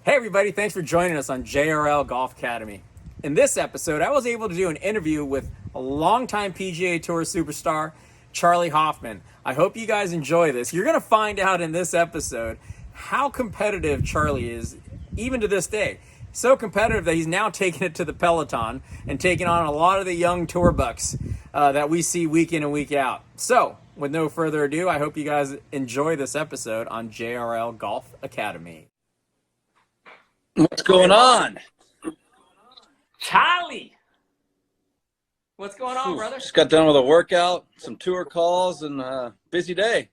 Hey everybody, thanks for joining us on JRL Golf Academy. In this episode, I was able to do an interview with a longtime PGA Tour superstar, Charlie Hoffman. I hope you guys enjoy this. You're going to find out in this episode how competitive Charlie is, even to this day. So competitive that he's now taking it to the Peloton and taking on a lot of the young tour bucks that we see week in and week out. So, with no further ado, I hope you guys enjoy this episode on JRL Golf Academy. What's going on? Charlie, what's going on, brother? Just got done with a workout, some tour calls, and busy day.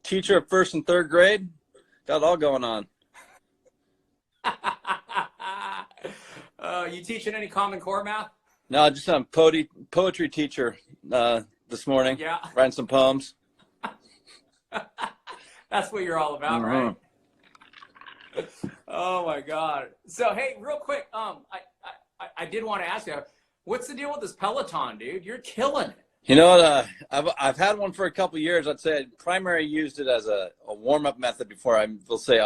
Teacher of first and third grade. Got it all going on. You teaching any Common Core math? No, just I'm poetry teacher this morning. Yeah. Writing some poems. That's what you're all about, right? Oh my God. So hey, real quick, I did want to ask you, what's the deal with this Peloton, dude? You're killing it. You know what? I've had one for a couple of years. I'd say I primarily used it as a warm-up method before I will say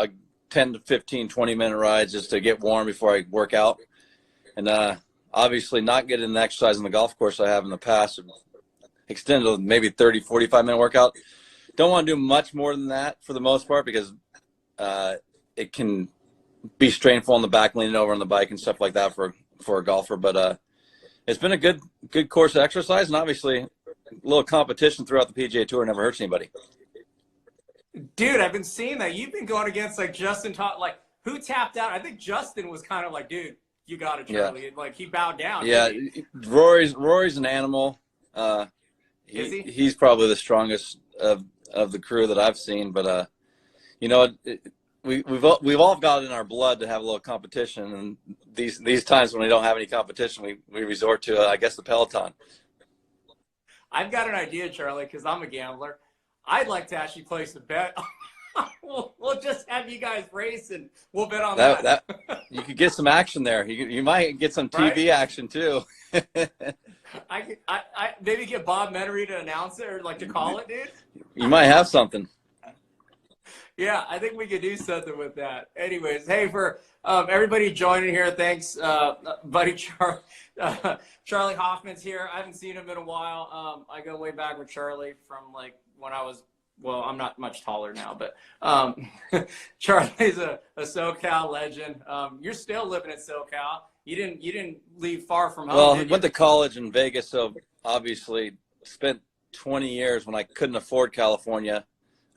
10 to 15, 20-minute rides just to get warm before I work out. And obviously not getting the exercise on the golf course I have in the past, extended to maybe 30, 45-minute workout. Don't want to do much more than that for the most part because it can be strainful on the back, leaning over on the bike and stuff like that for a golfer. But it's been a good course of exercise, and obviously a little competition throughout the PGA Tour never hurts anybody. Dude, I've been seeing that. You've been going against like Justin, like who tapped out? I think Justin was kind of like, dude, you got it, Charlie. Yeah. Like he bowed down. Yeah, Rory's an animal. Is he? He's probably the strongest of the crew that I've seen. But you know, we've all got it in our blood to have a little competition, and these times when we don't have any competition, we resort to I guess the Peloton. I've got an idea, Charlie, because I'm a gambler. I'd like to actually place a bet. we'll just have you guys race, and we'll bet on that. You could get some action there. You might get some TV action too. I maybe get Bob Menery to announce it or like to call it, dude. You might have something. Yeah, I think we could do something with that. Anyways, hey, for everybody joining here, thanks, buddy Charlie Hoffman's here. I haven't seen him in a while. I go way back with Charlie from like when I was, well, I'm not much taller now, but Charlie's a SoCal legend. You're still living in SoCal. You didn't leave far from home. Well, I went to college in Vegas, so obviously spent 20 years when I couldn't afford California.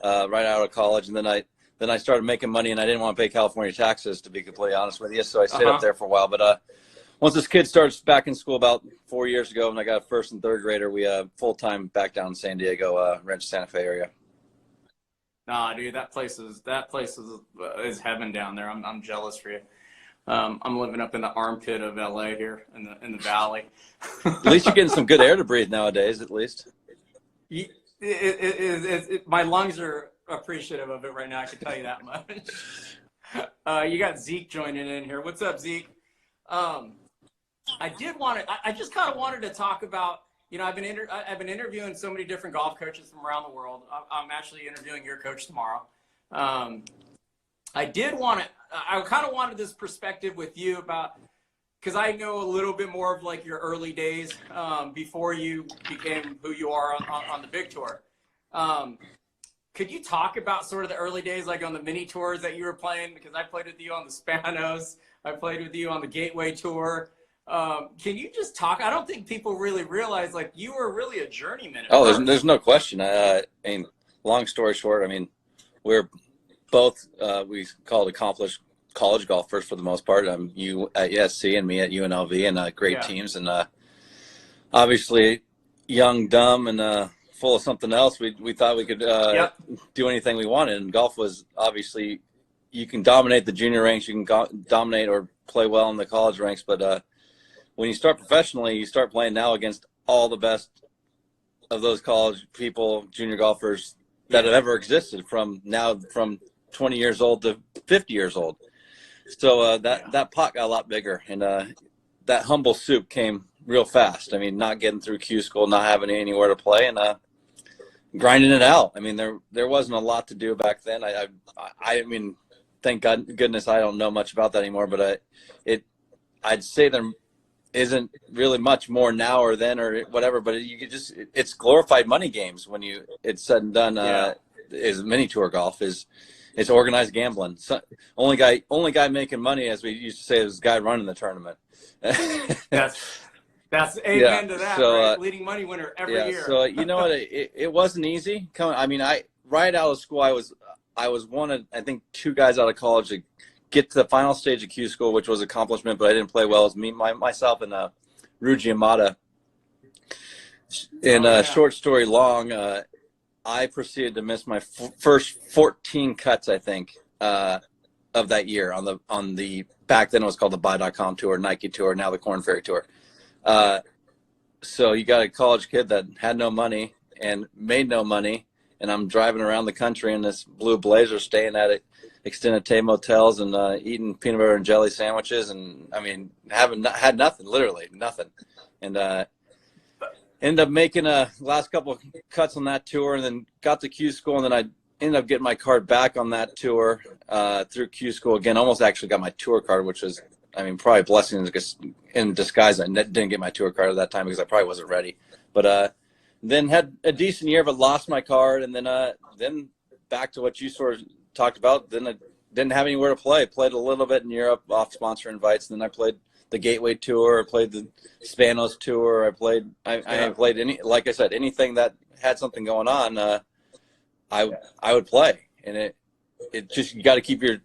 Right out of college, and then I started making money, and I didn't want to pay California taxes, to be completely honest with you. So I stayed up there for a while. But once this kid starts back in school about 4 years ago, and I got a first and third grader, we full time back down in San Diego, Rancho Santa Fe area. Nah, dude, that place is heaven down there. I'm jealous for you. I'm living up in the armpit of LA here in the valley. At least you're getting some good air to breathe nowadays, at least. My lungs are appreciative of it right now. I can tell you that much. You got Zeke joining in here. What's up, Zeke? I just kind of wanted to talk about. You know, I've been interviewing so many different golf coaches from around the world. I'm actually interviewing your coach tomorrow. I kind of wanted this perspective with you about. Because I know a little bit more of like your early days before you became who you are on the big tour. Could you talk about sort of the early days, like on the mini tours that you were playing? Because I played with you on the Spanos. I played with you on the Gateway Tour. Can you just talk? I don't think people really realize like you were really a journeyman. Oh, there's no question. I mean, long story short, I mean, we're both we call it accomplished college golfers for the most part. You at USC and me at UNLV, and great teams, and obviously young, dumb, and full of something else. We thought we could do anything we wanted, and golf was obviously you can dominate the junior ranks, you can dominate or play well in the college ranks, but when you start professionally, you start playing now against all the best of those college people, junior golfers that have ever existed from 20 years old to 50 years old. So that pot got a lot bigger, and that humble soup came real fast. I mean, not getting through Q school, not having anywhere to play, and grinding it out. I mean, there wasn't a lot to do back then. I mean, thank goodness I don't know much about that anymore. But I'd say there isn't really much more now or then or whatever. But it's glorified money games when it's said and done. Is mini tour golf it's organized gambling. So, only guy making money, as we used to say, is the guy running the tournament. That's amen to that, right? Leading money winner every year. So you know what? It wasn't easy. Right out of school, I was one of, I think, 2 guys out of college to get to the final stage of Q school, which was an accomplishment, but I didn't play well. It was myself and Ruji Amata. And short story long, I proceeded to miss my first 14 cuts, I think, of that year on the back then it was called the Buy.com Tour, Nike Tour, now the Korn Ferry Tour. So you got a college kid that had no money and made no money, and I'm driving around the country in this blue Blazer, staying at extended motels and eating peanut butter and jelly sandwiches, and I mean, had nothing, literally nothing, and ended up making last couple of cuts on that tour, and then got to Q school, and then I ended up getting my card back on that tour through Q school again. Almost actually got my tour card, which was, I mean, probably a blessing in disguise. I didn't get my tour card at that time because I probably wasn't ready. But then had a decent year, but lost my card. And then back to what you sort of talked about, then I didn't have anywhere to play. Played a little bit in Europe off sponsor invites. And then I played the Gateway Tour. I played the Spanos Tour. I played like I said, anything that had something going on, I would play. And it just, you got to keep your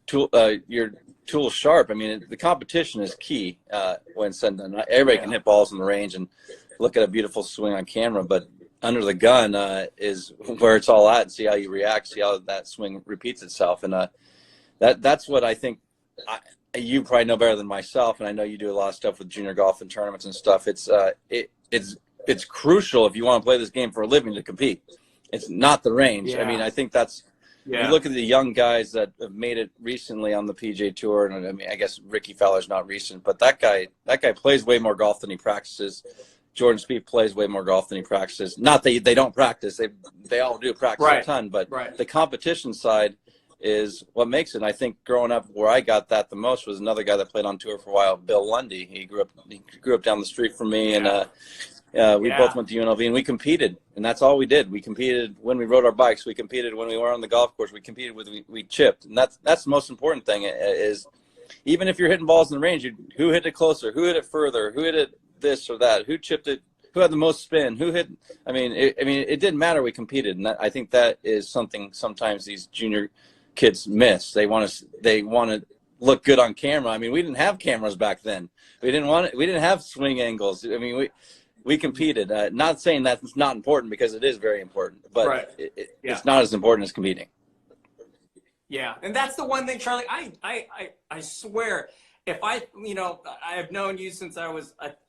tools sharp. I mean, the competition is key when said and done. Everybody can hit balls in the range and look at a beautiful swing on camera, but under the gun is where it's all at, and see how you react, see how that swing repeats itself. And that's what I think you probably know better than myself, and I know you do a lot of stuff with junior golf and tournaments and stuff. It's crucial if you want to play this game for a living to compete. It's not the range. I mean, I think that's, you look at the young guys that have made it recently on the PGA Tour, and I mean, I guess Ricky Fowler's not recent, but that guy plays way more golf than he practices. Jordan Spieth plays way more golf than he practices. Not that they don't practice; they all do practice a ton. But the competition side is what makes it. And I think growing up, where I got that the most was another guy that played on tour for a while, Bill Lundy. He grew up down the street from me, and we both went to UNLV, and we competed, and that's all we did. We competed when we rode our bikes. We competed when we were on the golf course. We competed we chipped, and that's the most important thing. Is even if you're hitting balls in the range, who hit it closer, who hit it further, who hit it this or that, who chipped it, who had the most spin, who hit. I mean, it didn't matter. We competed, and I think that is something sometimes these junior kids miss. They want to look good on camera. I mean, we didn't have cameras back then. We didn't have swing angles. I mean, we competed. Not saying that's not important, because it is very important, but it's not as important as competing. Yeah, and that's the one thing, Charlie. I swear, if I've known you since I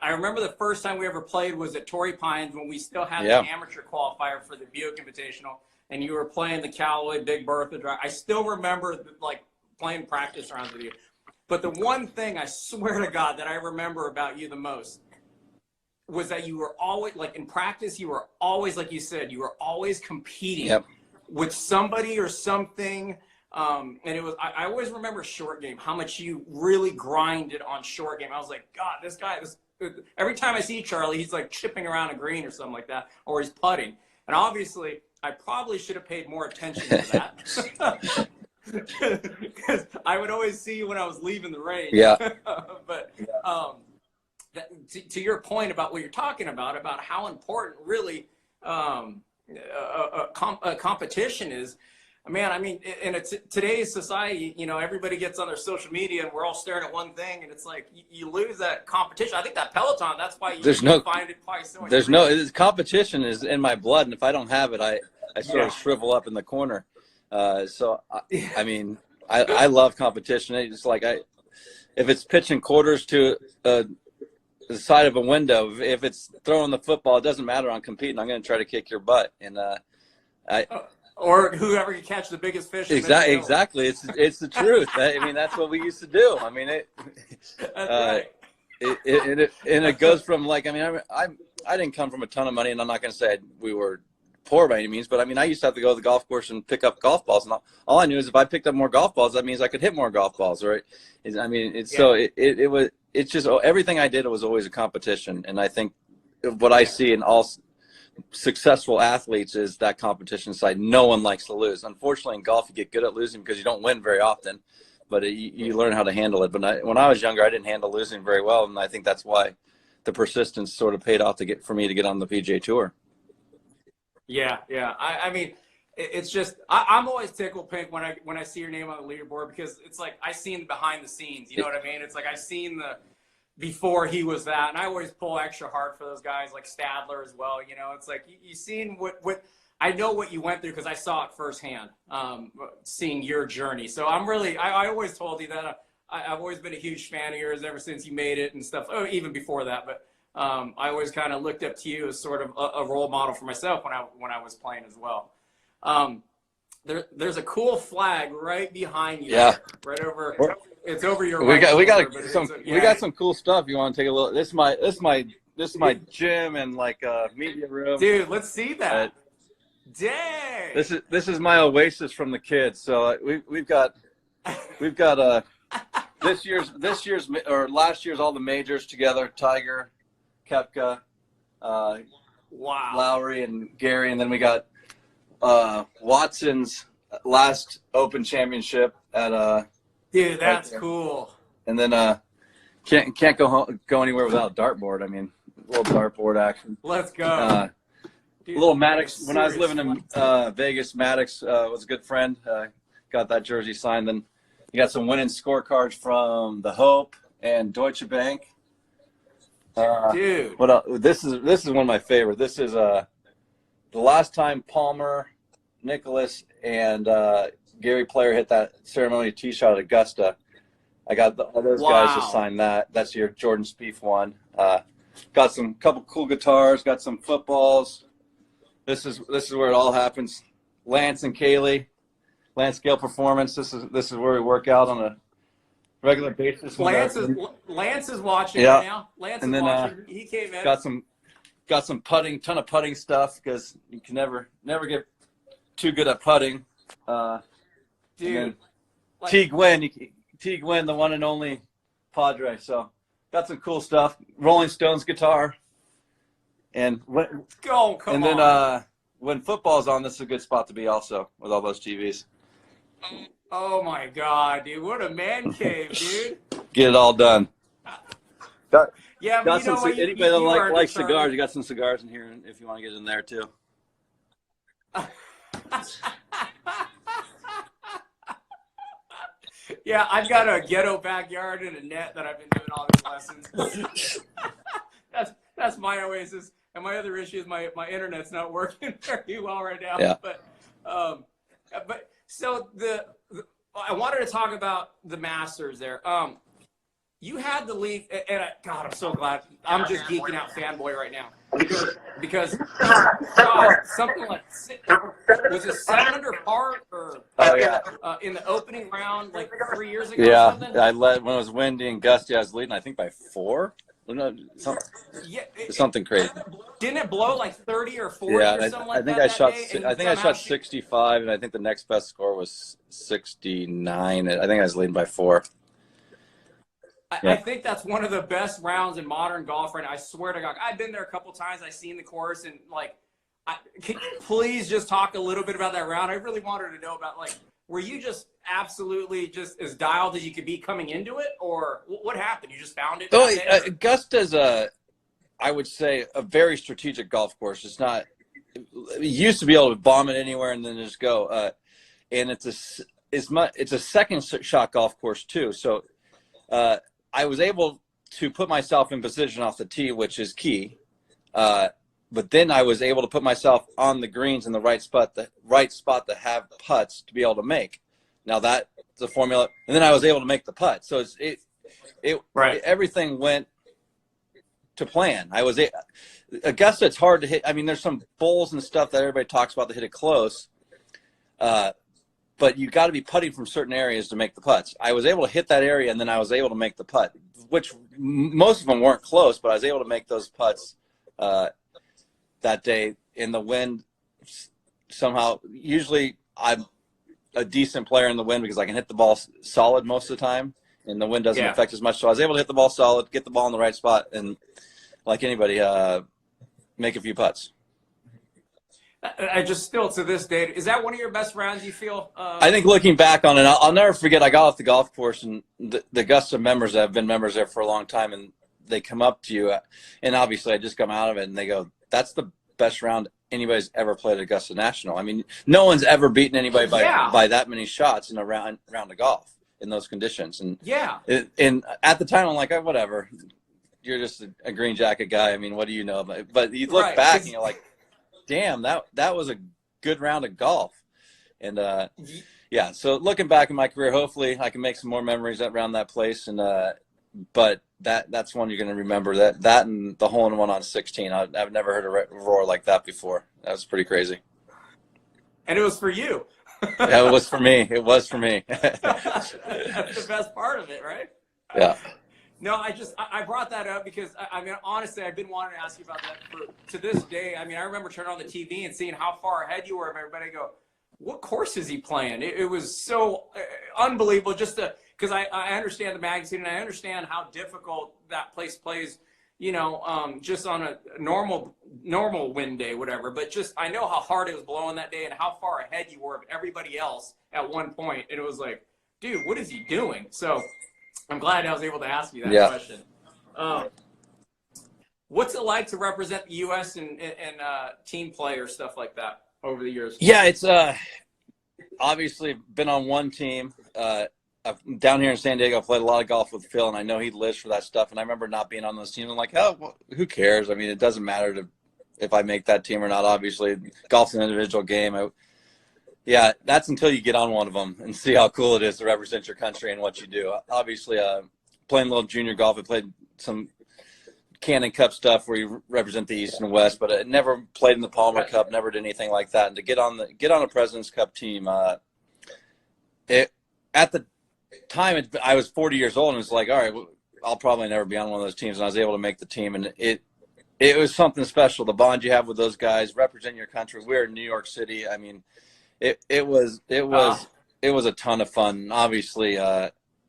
remember the first time we ever played was at Torrey Pines, when we still had the amateur qualifier for the Buick Invitational, and you were playing the Callaway Big Bertha drive. I still remember playing practice rounds with you. But the one thing, I swear to God, that I remember about you the most was that you were always, in practice, you were always, like you said, you were always competing with somebody or something. And it was, I always remember short game, how much you really grinded on short game. I was like, God, this guy, every time I see Charlie, he's chipping around a green or something like that, or he's putting. And obviously, I probably should have paid more attention to that. Because I would always see you when I was leaving the range. Yeah. But to your point about what you're talking about how important really a competition is. Man, I mean, in today's society, everybody gets on their social media and we're all staring at one thing, and it's like you lose that competition. I think that Peloton, that's why you find it probably so much. Competition is in my blood, and if I don't have it, I sort of shrivel up in the corner. I mean, I love competition. It's like if it's pitching quarters to the side of a window, if it's throwing the football, it doesn't matter. I'm competing. I'm going to try to kick your butt, and or whoever can catch the biggest fish. Exactly. It's the truth. I mean, that's what we used to do. I mean, it goes from I didn't come from a ton of money, and I'm not going to say we were poor by any means, but I mean, I used to have to go to the golf course and pick up golf balls, and all I knew is if I picked up more golf balls, that means I could hit more golf balls, right? I mean, it's just everything I did was always a competition, and I think what I see in all successful athletes is that competition side. No one likes to lose. Unfortunately, in golf, you get good at losing because you don't win very often, but you learn how to handle it. But when I was younger, I didn't handle losing very well, and I think that's why the persistence sort of paid off for me to get on the PGA Tour. Yeah. I mean, it's just I'm always tickled pink when I see your name on the leaderboard, because it's like I seen behind the scenes. You know what I mean? It's like I seen the before he was that, and I always pull extra hard for those guys like Stadler as well. You know, it's like you seen what I know what you went through because I saw it firsthand, seeing your journey. So I always told you that I've always been a huge fan of yours ever since you made it and stuff. Oh, even before that, but. I always kind of looked up to you as sort of a role model for myself when I was playing as well. There's a cool flag right behind you. Yeah. Right over. It's over your. We right got some cool stuff. You want to take a look? This is my gym and like media room. Dude, let's see that. Dang. This is my oasis from the kids. So we've got this year's or last year's all the majors together. Tiger, Koepka, wow, Lowry, and Gary, and then we got Watson's last Open Championship at dude, that's cool. And then can't go anywhere without a dartboard. I mean, a little dartboard action. Let's go. Dude, little Maddox. When I was living in Vegas, Maddox was a good friend. Got that jersey signed. Then you got some winning scorecards from the Hope and Deutsche Bank. Dude, what else? This is one of my favorite. This is the last time Palmer, Nicholas, and Gary Player hit that ceremony tee shot at Augusta. I got all those guys to sign that. That's your Jordan Spieth one. Got some couple cool guitars. Got some footballs. This is where it all happens. Lance and Kaylee, Lance Gale Performance. This is where we work out on a regular basis. Lance is watching right now. Lance is watching. He came in. Got some putting, ton of putting stuff because you can never get too good at putting. Dude, T. Gwynn, the one and only Padre. So got some cool stuff. Rolling Stones guitar. And when football's on, this is a good spot to be also with all those TVs. Oh my God, dude! What a man cave, dude! Get it all done. Got some. Anybody that likes cigars, you got some cigars in here if you want to get in there too. Yeah, I've got a ghetto backyard and a net that I've been doing all these lessons. That's my oasis. And my other issue is my internet's not working very well right now. Yeah. But so I wanted to talk about the Masters there. You had the lead, and God, I'm so glad. I'm just geeking out fanboy right now because God, something like was it 7 under par or in the opening round like 3 years ago? Yeah, or something? I led when it was windy and gusty. I was leading, I think, by 4. Something crazy. Didn't it blow like 30 or 40 or something like that? I think I shot 65, and I think the next best score was 69. I think I was leading by 4. I think that's one of the best rounds in modern golf right now. I swear to God, I've been there a couple times. I've seen the course, and can you please just talk a little bit about that round? I really wanted to know about were you just absolutely just as dialed as you could be coming into it, or what happened? You just found it? Augusta's I would say, a very strategic golf course. It's not. You used to be able to bomb it anywhere and then just go. And it's a second shot golf course too. So I was able to put myself in position off the tee, which is key. But then I was able to put myself on the greens in the right spot to have putts to be able to make. Now that's the formula, and then I was able to make the putt. So everything went to plan. Augusta, it's hard to hit. I mean, there's some bowls and stuff that everybody talks about to hit it close, but you got to be putting from certain areas to make the putts. I was able to hit that area, and then I was able to make the putt, which most of them weren't close, but I was able to make those putts that day in the wind. somehow, usually I'm a decent player in the wind because I can hit the ball solid most of the time, and the wind doesn't affect as much. So I was able to hit the ball solid, get the ball in the right spot, and like anybody, make a few putts. I just still to this day, is that one of your best rounds you feel? I think looking back on it, I'll never forget. I got off the golf course, and the Augusta members that have been members there for a long time, and they come up to you, and obviously I just come out of it, and they go, "That's the best round anybody's ever played at Augusta National." I mean, no one's ever beaten anybody by that many shots in a round of golf in those conditions. And and at the time, I'm like, oh, whatever. You're just a green jacket guy. I mean, what do you know? But you look back and you're like, damn, that was a good round of golf. And yeah, so looking back in my career, hopefully I can make some more memories around that place. And but that's one you're going to remember. That and the hole in one on 16. I've never heard a roar like that before. That was pretty crazy. And it was for you. Yeah, it was for me. It was for me. That's the best part of it, right? Yeah. No, I brought that up because, I mean, honestly, I've been wanting to ask you about that to this day. I mean, I remember turning on the TV and seeing how far ahead you were of everybody. I go, what course is he playing? It was so unbelievable just because I understand the magnitude and I understand how difficult that place plays, you know, just on a normal wind day, whatever. But just I know how hard it was blowing that day and how far ahead you were of everybody else at one point. And it was like, dude, what is he doing? So I'm glad I was able to ask you that question. What's it like to represent the U.S. and team play or stuff like that over the years? Yeah, it's obviously been on one team. Down here in San Diego, I played a lot of golf with Phil, and I know he lives for that stuff. And I remember not being on those teams. I'm like, oh, well, who cares? I mean, it doesn't matter if I make that team or not. Obviously, golf's an individual game. Yeah, that's until you get on one of them and see how cool it is to represent your country and what you do. Obviously, playing a little junior golf, I played some Cannon Cup stuff where you represent the East and West, but I never played in the Palmer Cup, never did anything like that. And to get on a President's Cup team, at the time I was 40 years old, and it's like, all right, I'll probably never be on one of those teams. And I was able to make the team, and it was something special. The bond you have with those guys, represent your country. We're in New York City. I mean, it was a ton of fun. Obviously,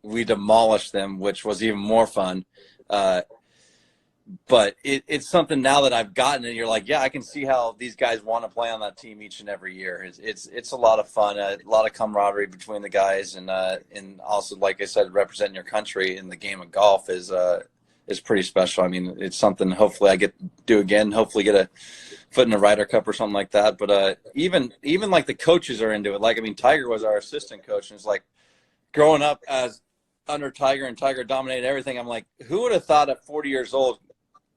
we demolished them, which was even more fun. But it's something now that I've gotten, and you're like, yeah, I can see how these guys want to play on that team each and every year. It's a lot of fun, a lot of camaraderie between the guys, and also, like I said, representing your country in the game of golf is pretty special. I mean, it's something hopefully I get to do again. Hopefully, get a foot in the Ryder Cup or something like that. But even like the coaches are into it. Like, I mean, Tiger was our assistant coach, and it's like growing up as under Tiger, and Tiger dominated everything. I'm like, who would have thought at 40 years old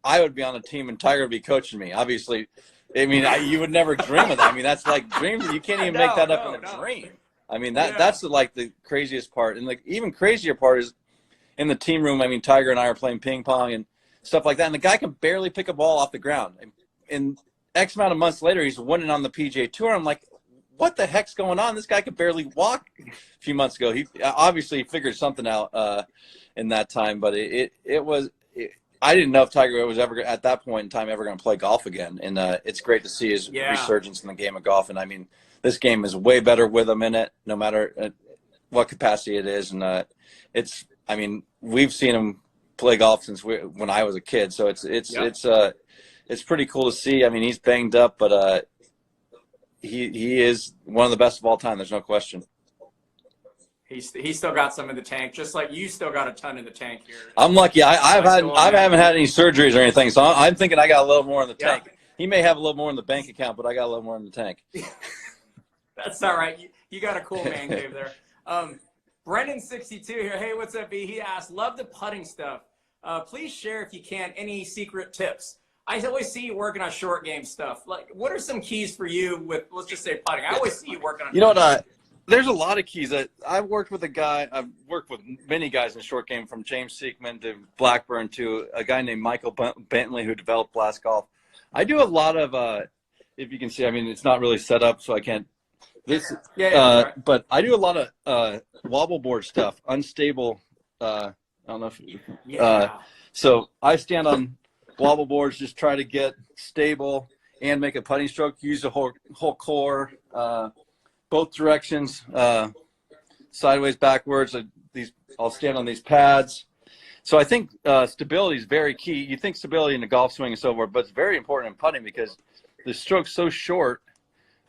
I would be on a team and Tiger would be coaching me? Obviously, I mean, you would never dream of that. I mean, that's like dreams. You can't even make that up in a dream. I mean, that's like the craziest part. And the even crazier part is in the team room. I mean, Tiger and I are playing ping pong and stuff like that. And the guy can barely pick a ball off the ground. And X amount of months later, he's winning on the PGA Tour. I'm like, what the heck's going on? This guy could barely walk a few months ago. He obviously figured something out in that time, but I didn't know if Tiger was ever at that point in time ever going to play golf again. And it's great to see his resurgence in the game of golf. And I mean, this game is way better with him in it, no matter what capacity it is. And I mean, we've seen him play golf since when I was a kid. So it's pretty cool to see. I mean, he's banged up, but he is one of the best of all time. There's no question. He's still got some in the tank, just like you still got a ton in the tank here. I'm lucky. I haven't had any surgeries or anything, so I'm thinking I got a little more in the tank. He may have a little more in the bank account, but I got a little more in the tank. That's all right. You got a cool man cave there. Brendan62 here. Hey, what's up, B? He asked, love the putting stuff. Please share, if you can, any secret tips. I always see you working on short game stuff. Like, what are some keys for you with, let's just say, putting? I always see you working on. You know what? There's a lot of keys. I've worked with many guys in the short game, from James Seekman to Blackburn to a guy named Michael Bentley who developed Blast Golf. I do a lot of, if you can see, I mean, it's not really set up, so I can't. Right. But I do a lot of wobble board stuff, unstable. I don't know if. So I stand on wobble boards, just try to get stable and make a putting stroke, use the whole core, both directions, sideways, backwards. I'll stand on these pads. So I think stability is very key. You think stability in the golf swing and so forth, but it's very important in putting because the stroke's so short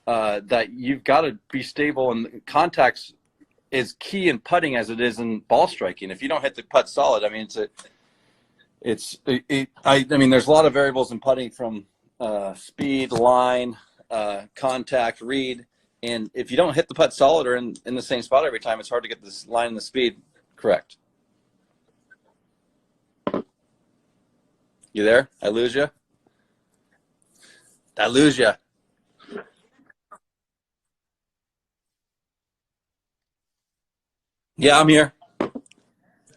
that you've got to be stable, and contacts is key in putting as it is in ball striking. If you don't hit the putt solid, I mean, I mean, there's a lot of variables in putting from speed, line, contact, read, and if you don't hit the putt solid or in the same spot every time, it's hard to get this line and the speed correct. You there? I lose you? I lose you. Yeah, I'm here.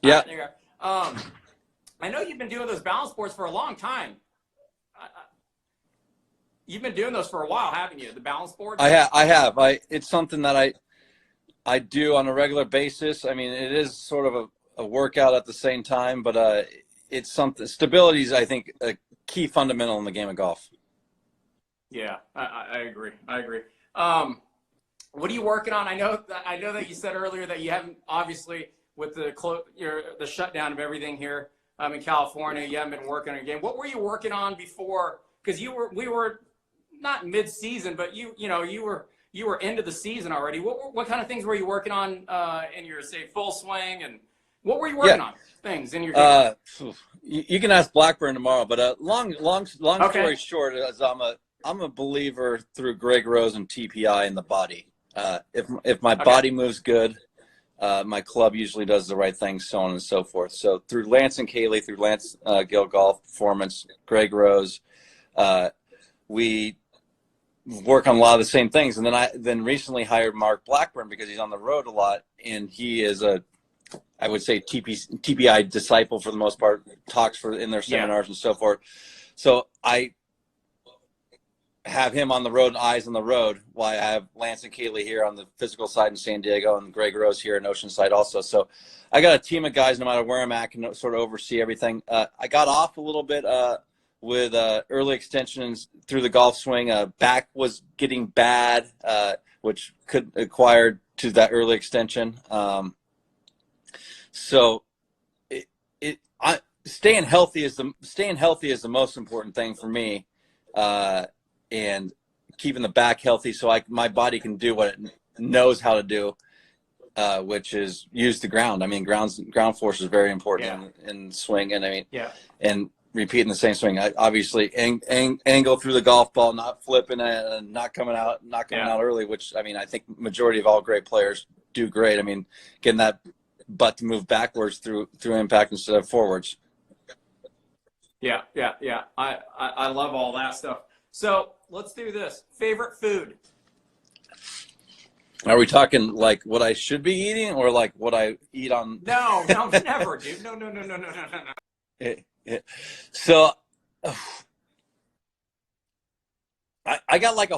Yeah. There you go. I know you've been doing those balance boards for a long time. You've been doing those for a while, haven't you? The balance boards? I have. It's something that I do on a regular basis. I mean, it is sort of a workout at the same time, but it's something. Stability is, I think, a key fundamental in the game of golf. Yeah, I agree. What are you working on? I know that you said earlier that you haven't, obviously, with the shutdown of everything here in California, you haven't been working on a game. What were you working on before? Because we were not mid-season, but you were into the season already. What kind of things were you working on in your, say, full swing, and what were you working on? Things in your game? You can ask Blackburn tomorrow, but long story short, is I'm a believer through Greg Rose and TPI in the body. If my body moves good, my club usually does the right thing, so on and so forth. So through Lance and Kaylee, through Lance Gill Golf Performance, Greg Rose, we work on a lot of the same things. And then I recently hired Mark Blackburn because he's on the road a lot, and he is I would say TPI disciple for the most part, talks in their seminars and so forth. So I have him on the road, eyes on the road, while I have Lance and Kaylee here on the physical side in San Diego, and Greg Rose here in Oceanside also. So I got a team of guys, no matter where I'm at, can sort of oversee everything. I got off a little bit with early extensions through the golf swing. Back was getting bad, which could acquire to that early extension. So staying healthy is the most important thing for me. And keeping the back healthy so my body can do what it knows how to do, which is use the ground. I mean, ground force is very important in swing, and I mean, and repeating the same swing. I obviously angle through the golf ball, not flipping it, and not coming out early. Which, I mean, I think majority of all great players do great. I mean, getting that butt to move backwards through impact instead of forwards. Yeah. I love all that stuff. So let's do this. Favorite food? Are we talking like what I should be eating, or like what I eat on? No, never, dude. No. So I got like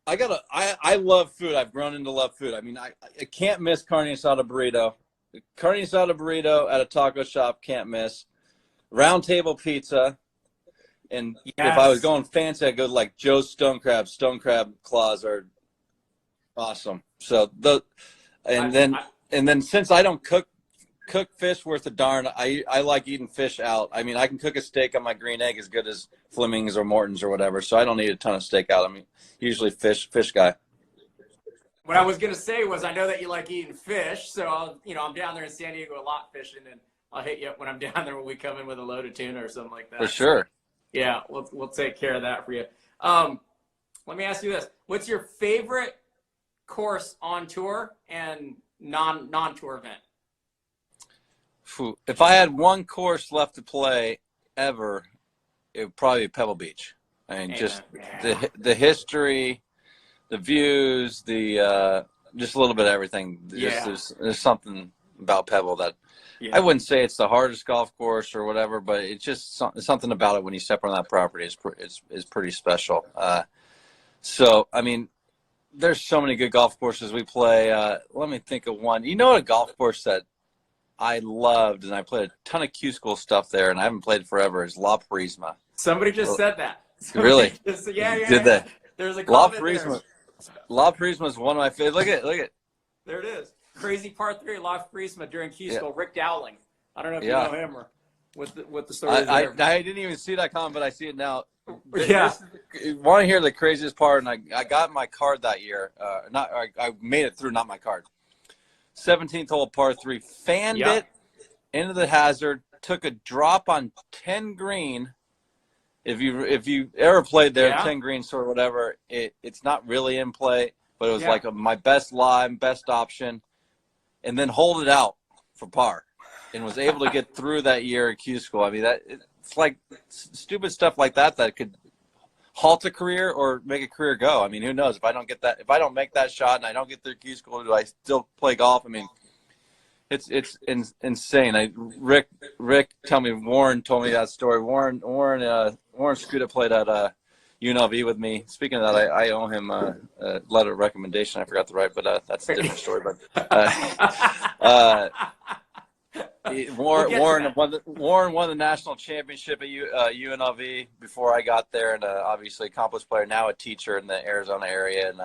I love food. I've grown into love food. I mean, I can't miss carne asada burrito. Carne asada burrito at a taco shop, can't miss. Round table pizza. And if I was going fancy, I'd go to like Joe's Stone Crab. Stone crab claws are awesome. So then since I don't cook fish worth a darn, I like eating fish out. I mean, I can cook a steak on my green egg as good as Fleming's or Morton's or whatever. So I don't need a ton of steak out. I mean, usually fish guy. What I was gonna say was, I know that you like eating fish, so I'm down there in San Diego a lot fishing, and I'll hit you up when I'm down there when we come in with a load of tuna or something like that. For sure. Yeah, we'll take care of that for you. Let me ask you this: what's your favorite course on tour and non-tour event? If I had one course left to play ever, it would probably be Pebble Beach. I mean, just the history, the views, just a little bit of everything. Just, there's something about Pebble that. Yeah. I wouldn't say it's the hardest golf course or whatever, but it's just something about it when you step on that property is pretty special. So, I mean, there's so many good golf courses we play. Let me think of one. You know, a golf course that I loved, and I played a ton of Q School stuff there, and I haven't played forever, is La Purisima. Somebody just said that. Really? Yeah. that. There's a La comment there. Purisima is one of my favorites. Look at. There it is. Crazy par 3, La Purisima during Q School. Rick Dowling. I don't know if you know him or what the story is there. I didn't even see that comment, but I see it now. Yeah. Want to hear the craziest part? And I got my card that year. I made it through, not my card. 17th hole par 3, fanned it into the hazard, took a drop on 10 green. If you ever played there, 10 green sort of whatever, it's not really in play, but it was like my best lie, best option, and then hold it out for par, and was able to get through that year at Q School. I mean, it's like stupid stuff like that could halt a career or make a career go. I mean, who knows? If I don't make that shot and I don't get through Q School, do I still play golf? I mean, it's insane. Rick Warren told me that story. Warren Scuda played at UNLV with me. Speaking of that, I owe him a letter of recommendation. I forgot to write, but that's a different story. But Warren won the national championship at UNLV before I got there, and obviously accomplished player, now a teacher in the Arizona area, and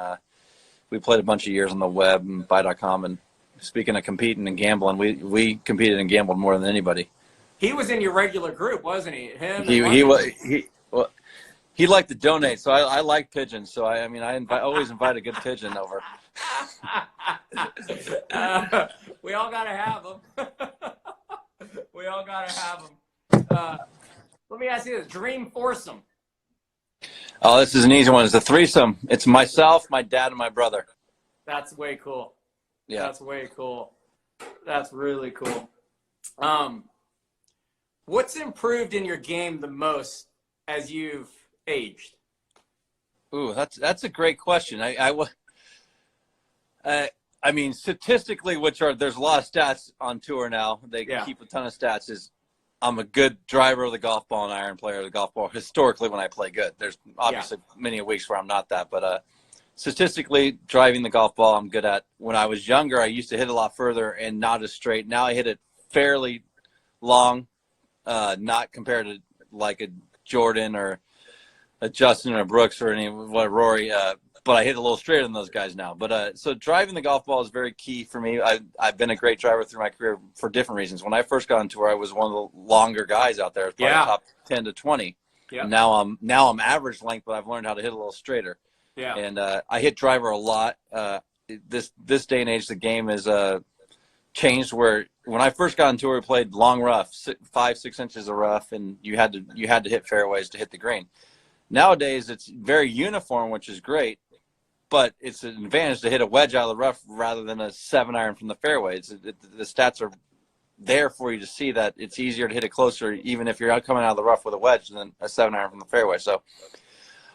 we played a bunch of years on the web and Buy.com. And speaking of competing and gambling, we competed and gambled more than anybody. He was in your regular group, wasn't he? He liked to donate, so I like pigeons. So I always invite a good pigeon over. We all gotta have them. We all gotta have them. Let me ask you this: dream foursome. Oh, this is an easy one. It's a threesome. It's myself, my dad, and my brother. That's way cool. Yeah, that's way cool. That's really cool. What's improved in your game the most as you've aged? Ooh, that's a great question. I mean, statistically, there's a lot of stats on tour now. They keep a ton of stats. I'm a good driver of the golf ball and iron player of the golf ball. Historically, when I play good, there's obviously many weeks where I'm not that, but statistically, driving the golf ball, I'm good at. When I was younger, I used to hit a lot further and not as straight. Now I hit it fairly long, not compared to like a Jordan or a Justin or a Brooks or Rory, but I hit a little straighter than those guys now. But so driving the golf ball is very key for me. I've been a great driver through my career for different reasons. When I first got on tour, I was one of the longer guys out there, probably top 10 to 20. Yeah. Now I'm average length, but I've learned how to hit a little straighter. Yeah. And I hit driver a lot. This day and age, the game is changed. Where when I first got on tour, we played long rough, 5-6 inches of rough, and you had to hit fairways to hit the green. Nowadays, it's very uniform, which is great, but it's an advantage to hit a wedge out of the rough rather than a 7-iron from the fairways. The stats are there for you to see that it's easier to hit it closer, even if you're coming out of the rough with a wedge, than a 7-iron from the fairway. So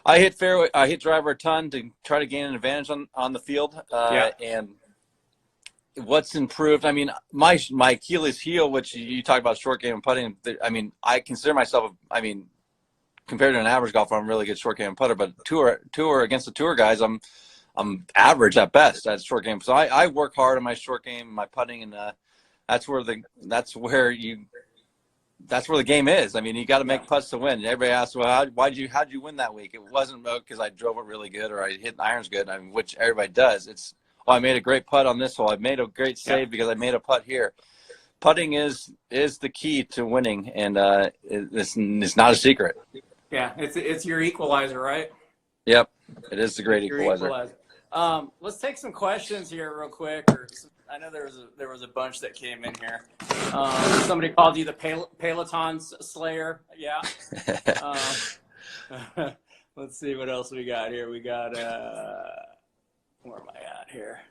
I hit driver a ton to try to gain an advantage on the field. And what's improved? I mean, my Achilles heel, which you talk about short game and putting. I mean, I consider myself. Compared to an average golfer, I'm a really good short game putter. But tour against the tour guys, I'm average at best at short game. So I work hard on my short game, my putting, and that's where the game is. I mean, you got to make putts to win. Everybody asks, well, how'd you win that week? It wasn't because I drove it really good or I hit the irons good. I mean, which everybody does. It's I made a great putt on this hole. I made a great save because I made a putt here. Putting is the key to winning, and it's not a secret. Yeah, it's your equalizer, right? Yep, it is the great equalizer. Let's take some questions here real quick. I know there was a bunch that came in here. Somebody called you the Peloton Slayer. Yeah. Let's see what else we got here. We got where am I at here?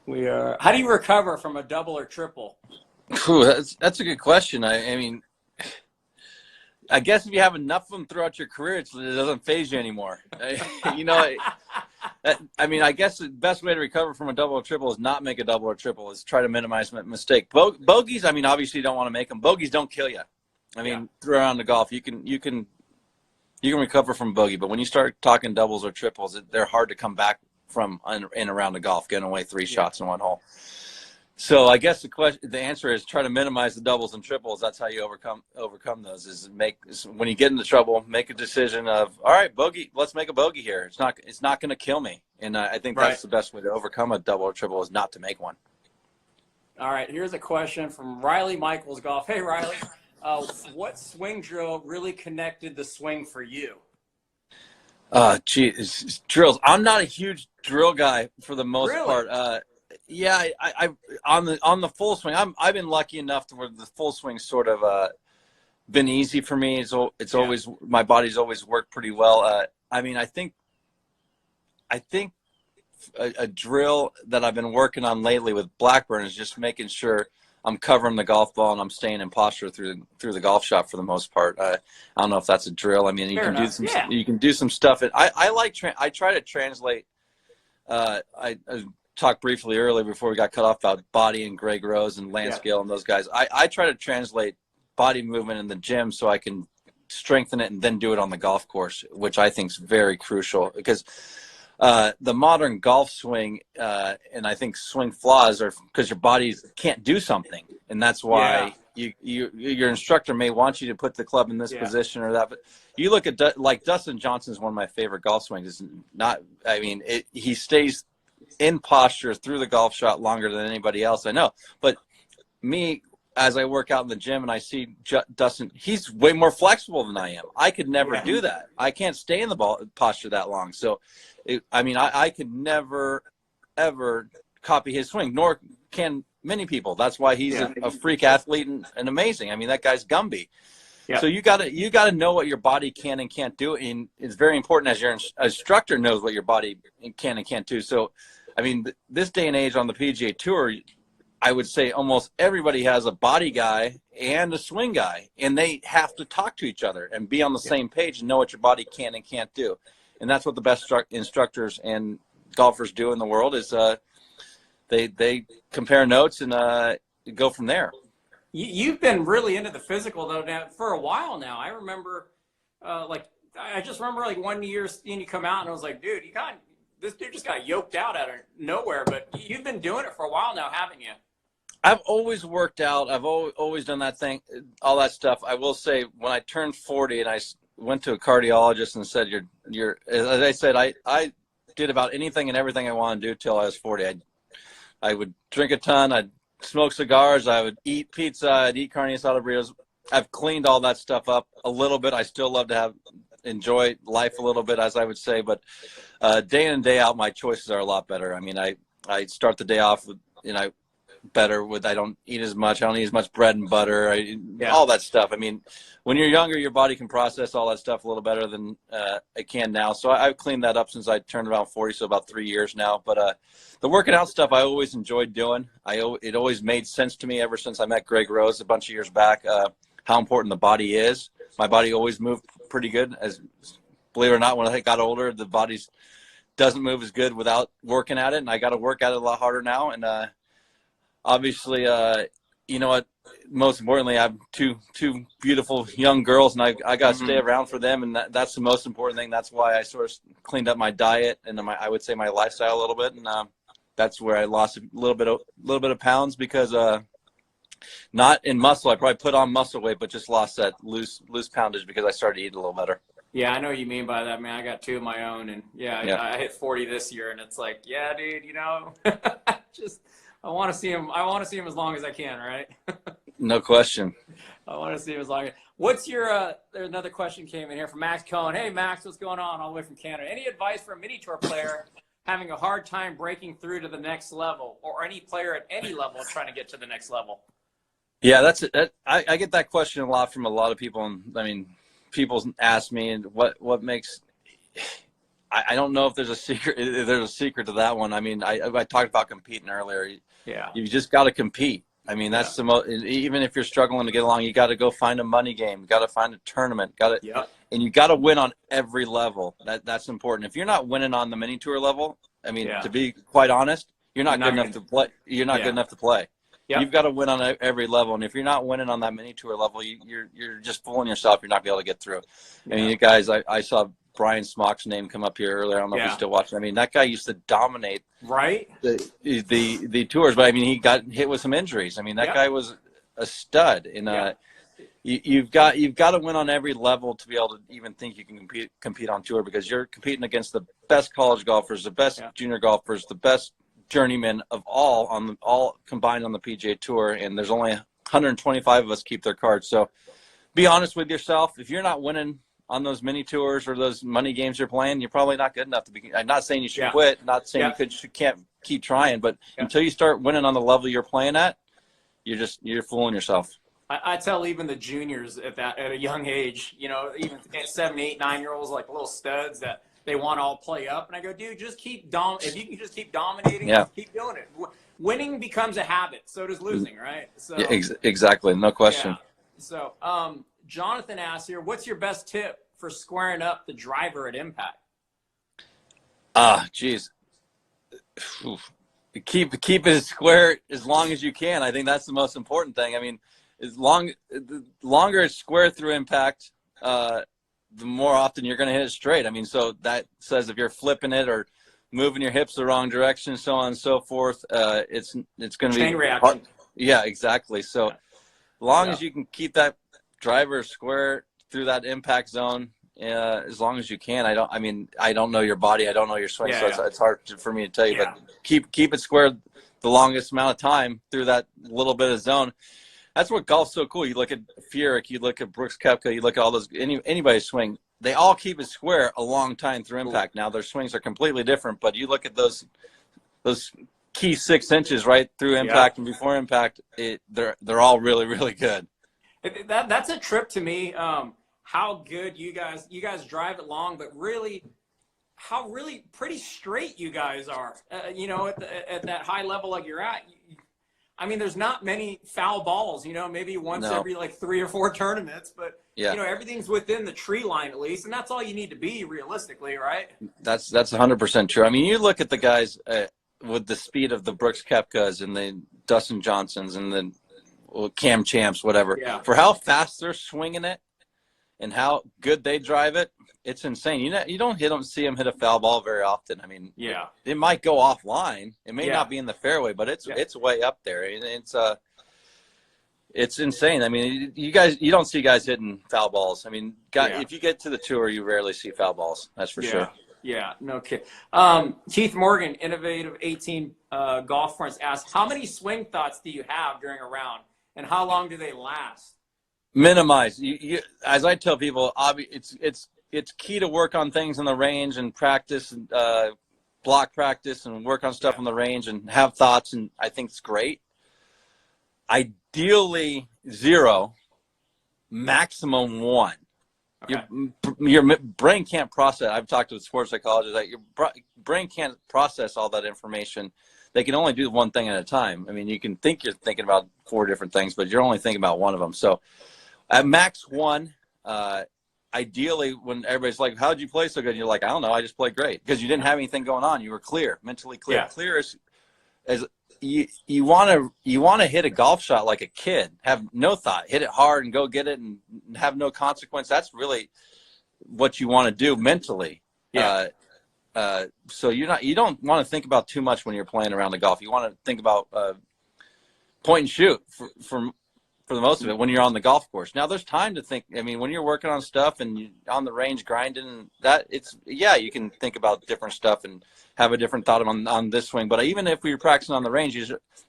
We are. How do you recover from a double or triple? Ooh, that's a good question. I mean, I guess if you have enough of them throughout your career, it doesn't phase you anymore. I mean, I guess the best way to recover from a double or triple is not make a double or triple. Is try to minimize mistake. Bogeys, I mean, obviously you don't want to make them. Bogeys don't kill you. I mean, throughout the golf, you can recover from bogey, but when you start talking doubles or triples, they're hard to come back from in around the golf, getting away 3 shots in one hole. So I guess the answer is try to minimize the doubles and triples. That's how you overcome those. When you get into trouble, make a decision of, all right, bogey. Let's make a bogey here. It's not going to kill me. And I think that's the best way to overcome a double or triple is not to make one. All right, here's a question from Riley Michaels Golf. Hey, Riley, what swing drill really connected the swing for you? It's drills. I'm not a huge drill guy for the most part. Yeah, I on the full swing, I've been lucky enough to where the full swing sort of been easy for me. It's always, my body's always worked pretty well. I mean, I think a drill that I've been working on lately with Blackburn is just making sure I'm covering the golf ball and I'm staying in posture through the golf shot for the most part. I don't know if that's a drill. I mean, you can do some stuff. I try to translate. I talked briefly earlier before we got cut off about Body and Greg Rose and Lance Gill and those guys. I try to translate body movement in the gym so I can strengthen it and then do it on the golf course, which I think is very crucial because the modern golf swing and I think swing flaws are because your body can't do something, and that's why your instructor may want you to put the club in this position or that. But you look at like Dustin Johnson's one of my favorite golf swings. It's not. I mean, he stays in posture through the golf shot longer than anybody else I know. But me, as I work out in the gym and I see Dustin, he's way more flexible than I am. I could never do that. I can't stay in the ball posture that long. So, I could never, ever copy his swing, nor can many people. That's why he's a freak athlete and amazing. I mean, that guy's Gumby. Yeah. So you gotta know what your body can and can't do, and it's very important as your instructor knows what your body can and can't do. So, I mean, this day and age on the PGA Tour, I would say almost everybody has a body guy and a swing guy, and they have to talk to each other and be on the same page and know what your body can and can't do. And that's what the best instructors and golfers do in the world is they compare notes and go from there. You've been really into the physical though now for a while now. I remember, I just remember like one year seeing you come out and I was like, dude, this dude just got yoked out of nowhere. But you've been doing it for a while now, haven't you? I've always worked out. I've always done that thing, all that stuff. I will say when I turned 40 and I went to a cardiologist and said, you're, as I said, I did about anything and everything I wanted to do till I was 40. I would drink a ton. I'd smoke cigars. I would eat pizza. I'd eat carne asada burritos. I've cleaned all that stuff up a little bit. I still love to enjoy life a little bit, as I would say, but day in and day out, my choices are a lot better. I mean, I start the day off with, better with, I don't eat as much. I don't eat as much bread and butter, all that stuff. I mean, when you're younger, your body can process all that stuff a little better than it can now. So I've cleaned that up since I turned around 40, so about 3 years now. But the working out stuff I always enjoyed doing. It always made sense to me ever since I met Greg Rose a bunch of years back, how important the body is. My body always moved pretty good. Believe it or not, when I got older, the body doesn't move as good without working at it, and I got to work at it a lot harder now. And obviously, you know what? Most importantly, I have two beautiful young girls, and I got to stay around for them, and that's the most important thing. That's why I sort of cleaned up my diet and I would say my lifestyle a little bit, and that's where I lost a little bit of pounds because not in muscle. I probably put on muscle weight, but just lost that loose poundage because I started to eat a little better. Yeah, I know what you mean by that, man. I got two of my own, and I hit 40 this year, and it's like, yeah, dude, just I want to see him. I want to see him as long as I can, right? No question. I want to see him as long as. What's your? There's another question came in here from Max Cohen. Hey, Max, what's going on? All the way from Canada. Any advice for a mini tour player having a hard time breaking through to the next level, or any player at any level trying to get to the next level? Yeah, I get that question a lot from a lot of people, and I mean, people ask me what makes. I don't know if there's a secret. There's a secret to that one. I mean, I talked about competing earlier. Yeah, you just got to compete. I mean, that's the most. Even if you're struggling to get along, you got to go find a money game. You got to find a tournament. And you got to win on every level. That's important. If you're not winning on the mini tour level, I mean, to be quite honest, you're not good enough to play. You're not good enough to play. Yep. You've got to win on every level, and if you're not winning on that mini tour level, you're just fooling yourself. You're not gonna be able to get through. I mean, you guys, I saw Brian Smock's name come up here earlier. I don't know if Yeah. he's still watching. I mean, that guy used to dominate Right? the tours, but I mean, he got hit with some injuries. I mean, that guy was a stud. And you've got to win on every level to be able to even think you can compete on tour, because you're competing against the best college golfers, the best junior golfers, the best journeymen of all combined on the PGA Tour, and there's only 125 of us keep their cards. So be honest with yourself. If you're not winning on those mini tours or those money games you're playing, you're probably not good enough to be. I'm not saying you should quit, not saying you can't keep trying, but until you start winning on the level you're playing at, you're fooling yourself. I tell even the juniors at a young age, you know, even 7, 8, 9-year-olds, like little studs, that they want to all play up. And I go, dude, just keep if you can just keep dominating, just keep doing it. Winning becomes a habit. So does losing, right? So exactly. No question. Yeah. So Jonathan asks here, what's your best tip for squaring up the driver at impact? Geez. Keep it square as long as you can. I think that's the most important thing. I mean, the longer it's square through impact, the more often you're going to hit it straight. I mean, so that says if you're flipping it or moving your hips the wrong direction, so on and so forth, it's going to be chain reaction. Yeah, exactly. So long as you can keep that driver square through that impact zone, as long as you can. I don't know your body. I don't know your swing, so it's hard for me to tell you. But keep it square the longest amount of time through that little bit of zone. That's what golf's so cool. You look at Furyk, you look at Brooks Koepka, you look at all those anybody's swing. They all keep it square a long time through impact. Now their swings are completely different, but you look at those key 6 inches right through impact and before impact. They're all really, really good. That's a trip to me. How good you guys drive it long, but really how really pretty straight you guys are. You know, at that high level like you're at. I mean, there's not many foul balls, you know, maybe once every like 3 or 4 tournaments, but you know, everything's within the tree line at least, and that's all you need to be realistically, right? That's 100% true. I mean, you look at the guys with the speed of the Brooks Koepkas and the Dustin Johnsons and the Cam Champs, whatever, for how fast they're swinging it and how good they drive it, it's insane. You don't see them hit a foul ball very often. I mean, it might go offline. It may not be in the fairway, but it's way up there. And it's insane. I mean, you don't see guys hitting foul balls. I mean, if you get to the tour, you rarely see foul balls. That's for sure. Yeah, no kid. Keith Morgan, Innovative 18 Golf Fronts, asks, how many swing thoughts do you have during a round, and how long do they last? Minimize. As I tell people, it's key to work on things in the range and practice and block practice and work on stuff on the range and have thoughts, and I think it's great. Ideally 0, maximum 1. Okay. Your brain can't process. I've talked to sports psychologists that your brain can't process all that information. They can only do one thing at a time. I mean, you can think you're thinking about 4 different things, but you're only thinking about one of them. So at max 1, ideally, when everybody's like, how'd you play so good? And you're like, I don't know, I just played great, because you didn't have anything going on. You were clear, mentally clear. Yeah. Clear as you want to hit a golf shot like a kid, have no thought, hit it hard and go get it and have no consequence. That's really what you want to do mentally. Yeah. So you don't want to think about too much when you're playing around the golf. You want to think about point and shoot for the most of it when you're on the golf course. Now there's time to think. I mean, when you're working on stuff and you're on the range grinding, you can think about different stuff and have a different thought on this swing. But even if you're practicing on the range,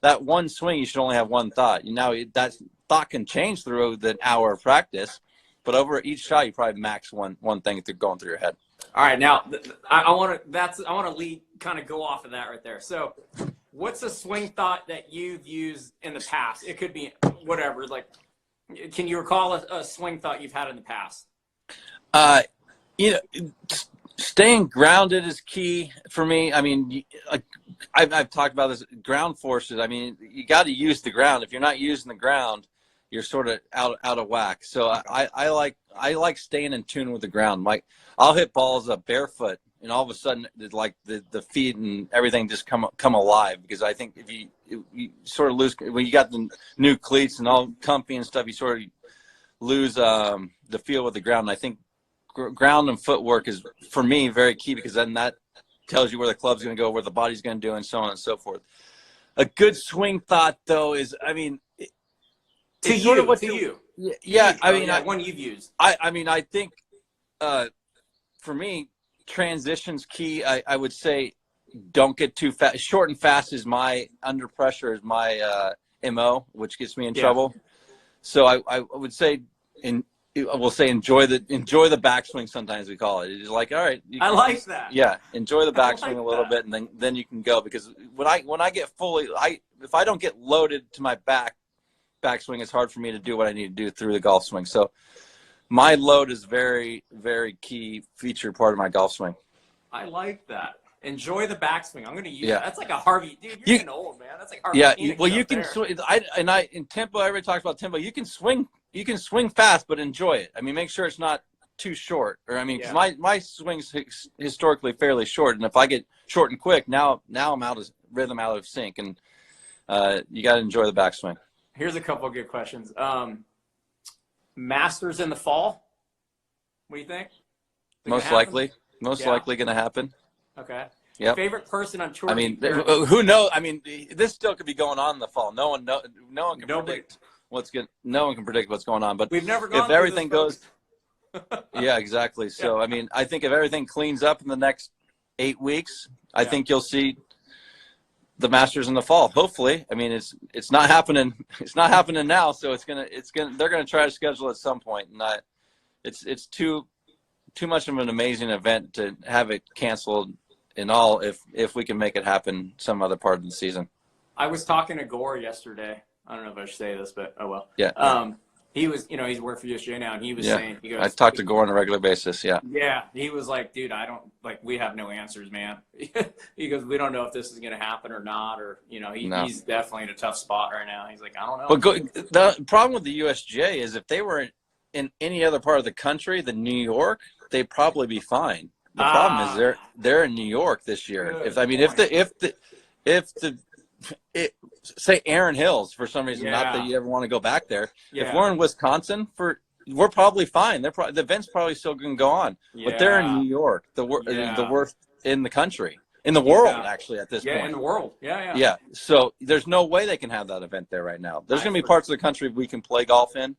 that one swing, you should only have one thought. Now that thought can change through the hour of practice, but over each shot, you probably max one thing going through your head. All right, now I want to kind of go off of that right there. So, what's a swing thought that you've used in the past? It could be whatever. Like, can you recall a swing thought you've had in the past? Staying grounded is key for me. I mean, I've talked about this. Ground forces. I mean, you got to use the ground. If you're not using the ground, you're sort of out of whack. So I like staying in tune with the ground. Like, I'll hit balls up barefoot, and all of a sudden, like the feet and everything just come alive. Because I think if you sort of lose when you got the new cleats and all comfy and stuff, you sort of lose the feel with the ground. And I think ground and footwork is, for me, very key, because then that tells you where the club's going to go, where the body's going to do, and so on and so forth. A good swing thought, though, is, I mean, To you. Yeah, I mean, one you've used. I mean, I think for me, transition's key. I would say don't get too fast. Short and fast is under pressure is my MO, which gets me in trouble. So I would say, we'll say enjoy the backswing. Sometimes we call it. It's like, all right, I like that. Yeah, enjoy the backswing a little bit, and then you can go, because when I get fully, if I don't get loaded to my backswing, it's hard for me to do what I need to do through the golf swing. So my load is very, very key feature part of my golf swing. I like that. Enjoy the backswing. I'm going to use that. That's like a Harvey. Dude, you're getting old, man. That's like Harvey. Yeah, Phoenix well, you can there. swing. In tempo, everybody talks about tempo. You can swing fast, but enjoy it. I mean, make sure it's not too short. Or I mean, because my swing's historically fairly short, and if I get short and quick, now I'm out of rhythm, out of sync, and you got to enjoy the backswing. Here's a couple of good questions. Masters in the fall. What do you think? Most likely going to happen. Okay. Yeah. Favorite person on tour? I mean, who knows? I mean, this still could be going on in the fall. No one can predict what's good. No one can predict what's going on. But we've never gone if everything goes, yeah, exactly. So I mean, I think if everything cleans up in the next 8 weeks, I think you'll see the Masters in the fall. Hopefully, I mean, it's not happening. It's not happening now. So they're gonna try to schedule it at some point, and it's too much of an amazing event to have it canceled in all, if we can make it happen some other part of the season. I was talking to Gore yesterday. I don't know if I should say this, but oh well. Yeah. He was, he's working for USGA now, and he was saying, he goes, I talk to Gore on a regular basis. Yeah. Yeah. He was like, dude, we have no answers, man. He goes, we don't know if this is going to happen or not, or, he's definitely in a tough spot right now. He's like, I don't know. But the problem with the USGA is if they were in any other part of the country than New York, they'd probably be fine. The problem is they're in New York this year. Say Aaron Hills, for some reason, not that you ever want to go back there. Yeah. If we're in Wisconsin, we're probably fine. The event's probably still going to go on. Yeah. But they're in New York, the worst in the country, in the world, actually, at this point. Yeah, in the world. Yeah. Yeah. So there's no way they can have that event there right now. There's going to be parts of the country we can play golf in,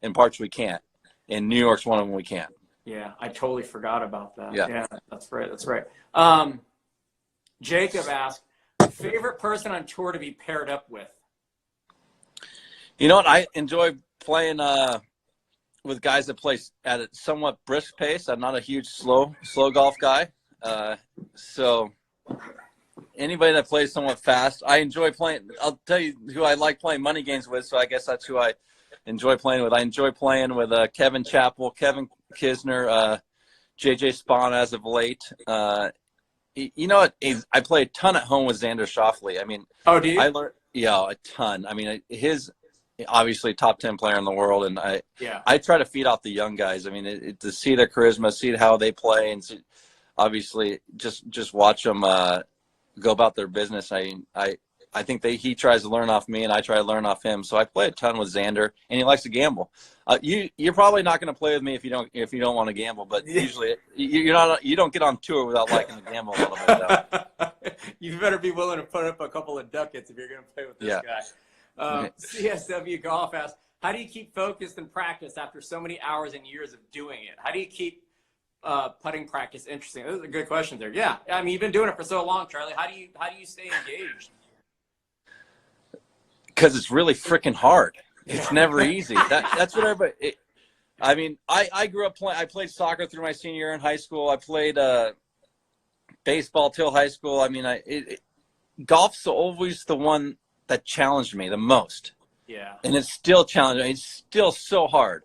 and parts we can't. And New York's one of them we can't. Yeah, I totally forgot about that. Yeah, that's right. Jacob asked, favorite person on tour to be paired up with? You know what? I enjoy playing with guys that play at a somewhat brisk pace. I'm not a huge slow golf guy. So anybody that plays somewhat fast, I enjoy playing. I'll tell you who I like playing money games with, so I guess that's who I enjoy playing with. I enjoy playing with Kevin Chappell, Kevin Kisner, JJ Spahn as of late. You know what? I play a ton at home with Xander Schauffele. I mean, oh, do you? I learned, a ton. I mean, his obviously top 10 player in the world, and I try to feed off the young guys. I mean, to see their charisma, see how they play, and obviously just watch them go about their business. I think he tries to learn off me, and I try to learn off him. So I play a ton with Xander, and he likes to gamble. You're probably not going to play with me if you don't want to gamble. But usually you don't get on tour without liking to gamble a little bit. You better be willing to put up a couple of ducats if you're going to play with this guy. CSW Golf asks, how do you keep focused and practice after so many hours and years of doing it? How do you keep putting practice interesting? Those are good questions there. Yeah, I mean, you've been doing it for so long, Charlie. How do you stay engaged? Because it's really freaking hard. It's never easy. That's what everybody. I grew up playing. I played soccer through my senior year in high school. I played baseball till high school. I mean, golf's always the one that challenged me the most. Yeah. And it's still challenging. It's still so hard.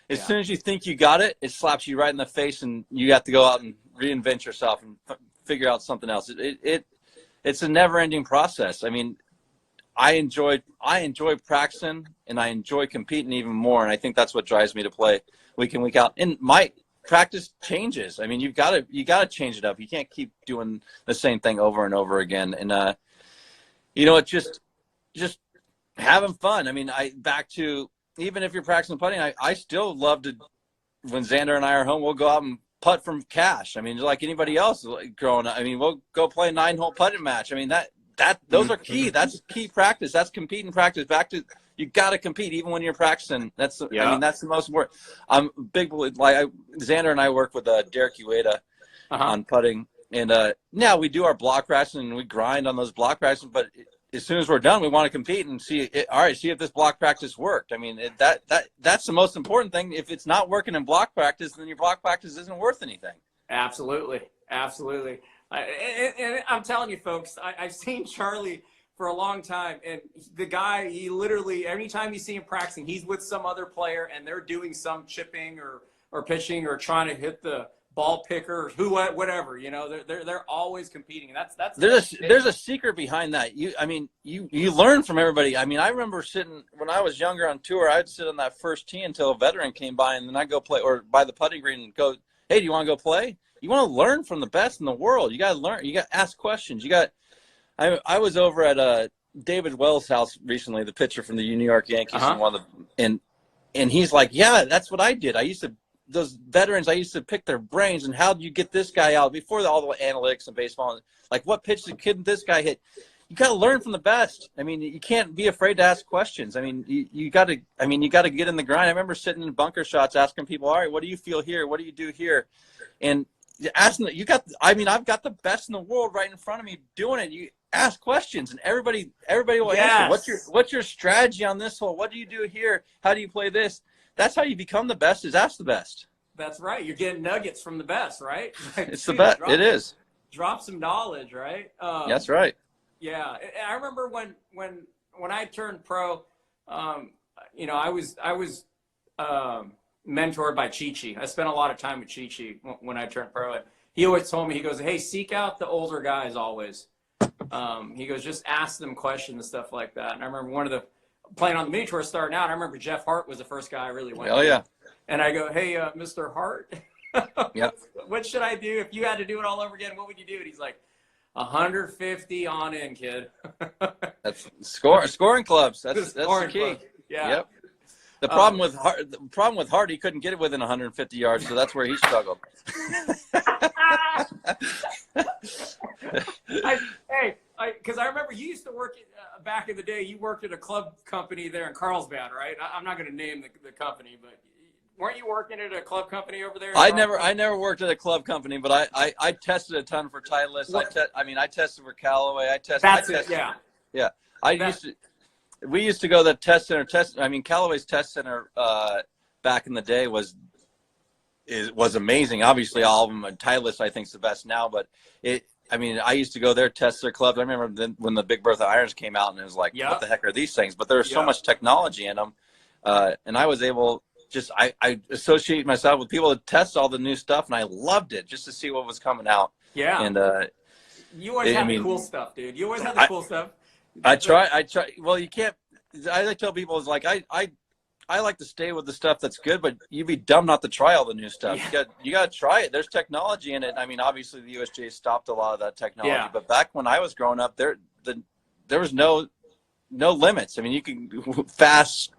As soon as you think you got it, it slaps you right in the face, and you have to go out and reinvent yourself and figure out something else. It's a never-ending process. I mean, I enjoy practicing, and I enjoy competing even more, and I think that's what drives me to play week in, week out. And my practice changes. I mean, you got to change it up. You can't keep doing the same thing over and over again. And it's just having fun. I mean, back to even if you're practicing putting, I still love to when Xander and I are home, we'll go out and putt from cash. I mean, like anybody else growing up. I mean, we'll go play a 9-hole putting match. I mean, those are key. That's key practice. That's competing practice. Back to, you got to compete even when you're practicing. I mean, that's the most important. I'm big, like Xander and I work with Derek Ueda on putting. And now we do our block practice and we grind on those block practices, but as soon as we're done, we want to compete and see if this block practice worked. I mean, that's the most important thing. If it's not working in block practice, then your block practice isn't worth anything. Absolutely. And I'm telling you, folks, I've seen Charlie for a long time, and the guy, he literally, anytime you see him practicing, he's with some other player, and they're doing some chipping or pitching or trying to hit the ball picker or whatever, you know, they're always competing. And that's there's a secret behind that. You learn from everybody. I mean, I remember sitting when I was younger on tour, I'd sit on that first tee until a veteran came by, and then I'd go play, or by the putting green and go, hey, do you want to go play? You want to learn from the best in the world. You got to learn. You got to ask questions. I was over at David Wells' house recently, the pitcher from the New York Yankees, and he's like, yeah, that's what I did. Those veterans, I used to pick their brains and how do you get this guy out before all the analytics and baseball. Like, what pitch couldn't this guy hit? You got to learn from the best. I mean, you can't be afraid to ask questions. I mean, you got to get in the grind. I remember sitting in bunker shots asking people, all right, what do you feel here? What do you do here? And asking I've got the best in the world right in front of me doing it. You ask questions and everybody will answer. What's your strategy on this hole? What do you do here? How do you play this? That's how you become the best, is ask the best. That's right. You're getting nuggets from the best, right? Like, it's the best. It is. Drop some knowledge, right? That's right. Yeah. I remember when I turned pro, you know, I was mentored by Chi-Chi. I spent a lot of time with Chi-Chi when I turned pro. And he always told me, he goes, hey, seek out the older guys always. He goes, just ask them questions and stuff like that. And I remember playing on the mini tour starting out, I remember Jeff Hart was the first guy I really went to. Yeah. And I go, hey, Mr. Hart, what should I do? If you had to do it all over again, what would you do? And he's like, 150 on in, kid. That's scoring clubs. That's the key. Club. Yeah. Yep. The problem with Hart, he couldn't get it within 150 yards, so that's where he struggled. Because I remember you used to work back in the day. You worked at a club company there in Carlsbad, right? I'm not going to name the company, but weren't you working at a club company over there? I never worked at a club company, but I tested a ton for Titleist. I tested for Callaway. Yeah. We used to go to the test center. Callaway's test center back in the day was amazing. Obviously, all of them. Titleist, I think, is the best now. But I used to go there, test their clubs. I remember when the Big Bertha irons came out, and it was like, what the heck are these things? But there was so much technology in them, and I was able. I associate myself with people that test all the new stuff, and I loved it just to see what was coming out. Yeah. And you always have the cool stuff, dude. You always have the cool stuff. I try. Well, you can't. I tell people is like I like to stay with the stuff that's good, but you'd be dumb not to try all the new stuff. Yeah. You got to try it. There's technology in it. I mean, obviously the USGA stopped a lot of that technology, but back when I was growing up, there was no limits. I mean, you can fast,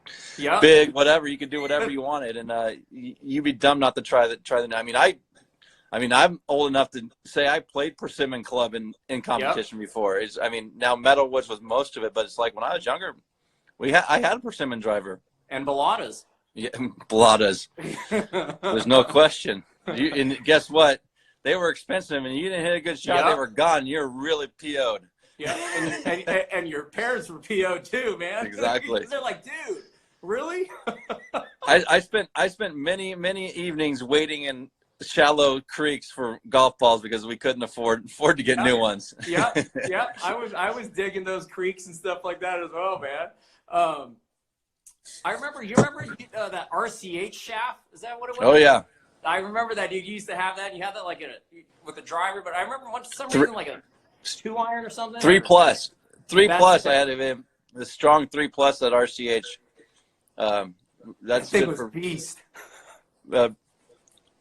big, whatever. You could do whatever you wanted, and you'd be dumb not to try the. I'm old enough to say I played Persimmon Club in competition before. Now Metalwoods was most of it, but it's like when I was younger, I had a Persimmon driver. And Bellatas. Yeah, Bellatas. There's no question. And guess what? They were expensive, and you didn't hit a good shot. They were gone. You're really PO'd. Yeah, and your parents were PO'd too, man. Exactly. They're like, dude, really? I spent many evenings waiting in shallow creeks for golf balls because we couldn't afford to get new ones. Yeah. I was digging those creeks and stuff like that as well, man. I remember. You remember that RCH shaft? Is that what it was? Oh yeah. I remember that, dude. You used to have that. You had that like with a driver, but I remember for some reason like a 2-iron or something. 3+. 3+. I had the strong 3+ at RCH. That's thing good was for beast.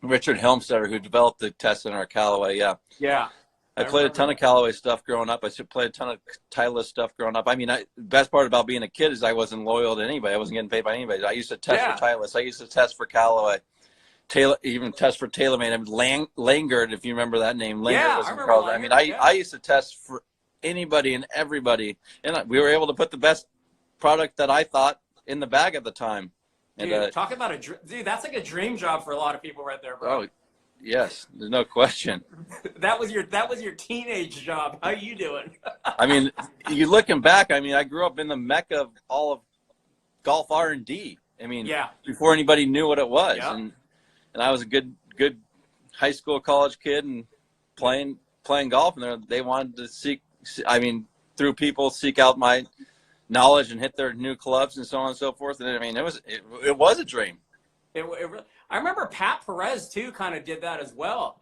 Richard Helmstetter, who developed the test center at Callaway. Yeah. I played a ton of Callaway stuff growing up. I played a ton of Titleist stuff growing up. The best part about being a kid is I wasn't loyal to anybody. I wasn't getting paid by anybody. I used to test for Titleist. I used to test for Callaway. even test for TaylorMade. I mean, Langard, if you remember that name. Langard Yeah, was I in remember college. Langard, I mean, yeah. I used to test for anybody and everybody, and we were able to put the best product that I thought in the bag at the time. Dude, And talk about dude. That's like a dream job for a lot of people right there, bro. oh, yes, there's no question. That was your teenage job. How you doing? I mean, you looking back, I mean, I grew up in the mecca of all of golf R&D. I mean, Yeah. before anybody knew what it was. Yep. And I was a good high school, college kid and playing golf, and they wanted to seek out my knowledge and hit their new clubs and so on and so forth. And I mean, it was a dream. I remember Pat Perez too kind of did that as well.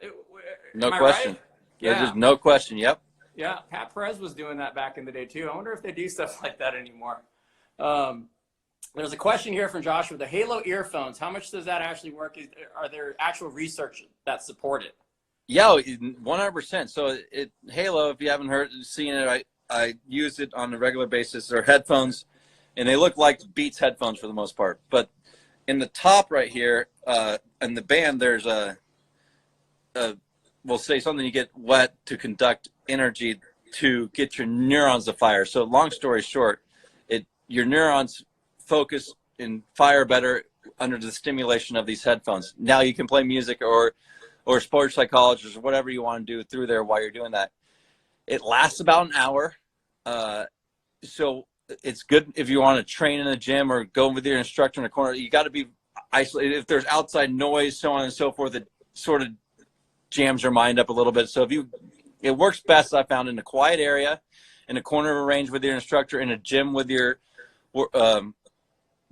No am I question. right? Yeah. There's no question. Yep. Yeah, Pat Perez was doing that back in the day too. I wonder if they do stuff like that anymore. There's a question here from Joshua. The Halo earphones, how much does that actually work? Are there actual research that support it? Yeah, 100%. So Halo, if you haven't seen it, I use it on a regular basis. They're headphones, and they look like Beats headphones for the most part. But in the top right here, in the band, there's we'll say something you get wet to conduct energy to get your neurons to fire. So long story short, your neurons focus and fire better under the stimulation of these headphones. Now you can play music or sports psychologist or whatever you want to do through there while you're doing that. It lasts about an hour. So it's good if you want to train in a gym or go with your instructor in a corner. You got to be isolated. If there's outside noise, so on and so forth, it sort of jams your mind up a little bit. So it works best, I found, in a quiet area, in a corner of a range with your instructor, in a gym with your